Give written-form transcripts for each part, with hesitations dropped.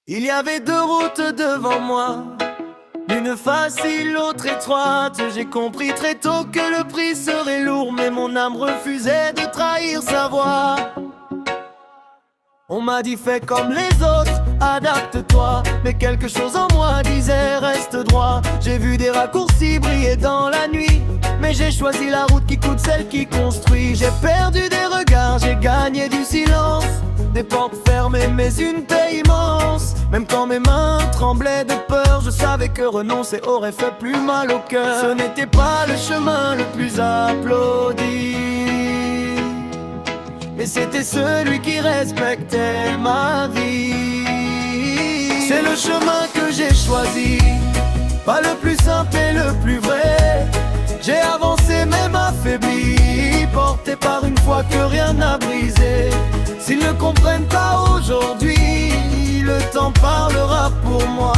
Il y avait deux routes devant moi, l'une facile, l'autre étroite. J'ai compris très tôt que le prix serait lourd, mais mon âme refusait de trahir sa voix. On m'a dit fais comme les autres, adapte-toi, mais quelque chose en moi disait reste droit. J'ai vu des raccourcis briller dans la nuit, mais j'ai choisi la route qui coûte, celle qui construit. J'ai perdu des regards, j'ai gagné du silence, des portes fermées mais une paix immense. Même quand mes mains tremblaient de peur, je savais que renoncer aurait fait plus mal au cœur. Ce n'était pas le chemin le plus applaudi, mais c'était celui qui respectait ma vie. C'est le chemin que j'ai choisi, pas le plus simple et le plus vrai. J'ai avancé même affaibli, porté par une foi que rien n'a brisé. S'ils ne comprennent pas aujourd'hui, le temps parlera pour moi.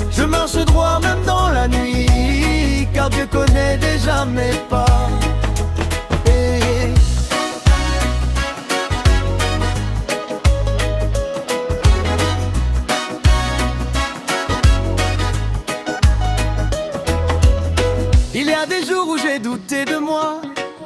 Je marche droit même dans la nuit, car Dieu connaît déjà mes pas. Il y a des jours où j'ai douté de moi,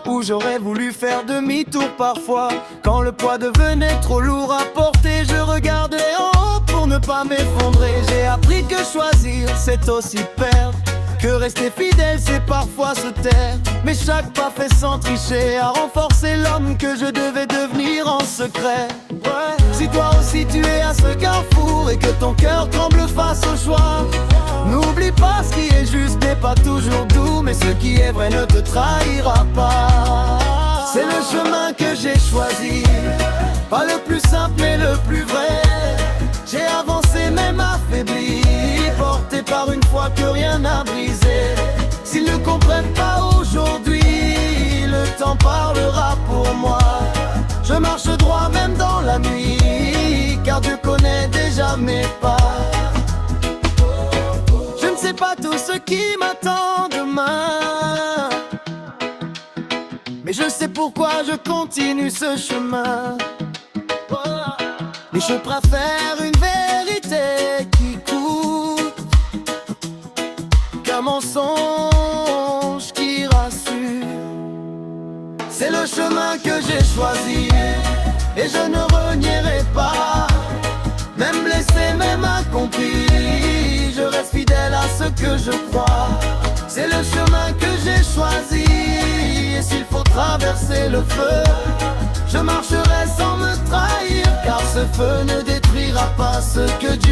où j'aurais voulu faire demi-tour parfois. Quand le poids devenait trop lourd à porter, je regardais en haut pour ne pas m'effondrer. J'ai appris que choisir c'est aussi perdre, que rester fidèle c'est parfois se taire. Mais chaque pas fait sans tricher a renforcé l'homme que je devais devenir en secret. Ouais. Si toi aussi tu es à ce carrefour et que ton cœur tremble face au choix, n'oublie pas ce qui est juste n'est pas toujours doux, mais ce qui est vrai ne te trahira pas. C'est le chemin que j'ai choisi, pas le plus simple mais le plus vrai. J'ai avancé même affaibli, porté par une foi que rien n'a brisé. S'ils ne comprennent pas aujourd'hui, le temps parlera pour moi. Je marche droit même dans la nuit, car Dieu connaît déjà mes pas. Je ne sais pas tout ce qui m'attend demain, mais je sais pourquoi je continue ce chemin. Mais je préfère une vérité qui coûte qu'un mensonge qui rassure. C'est le chemin que j'ai choisi et je ne renierai pas. Même blessé, même incompris, je reste fidèle à ce que je crois. C'est le chemin que j'ai choisi, et s'il faut traverser le feu, je marcherai sans me trahir, car ce feu ne détruira pas ce que Dieu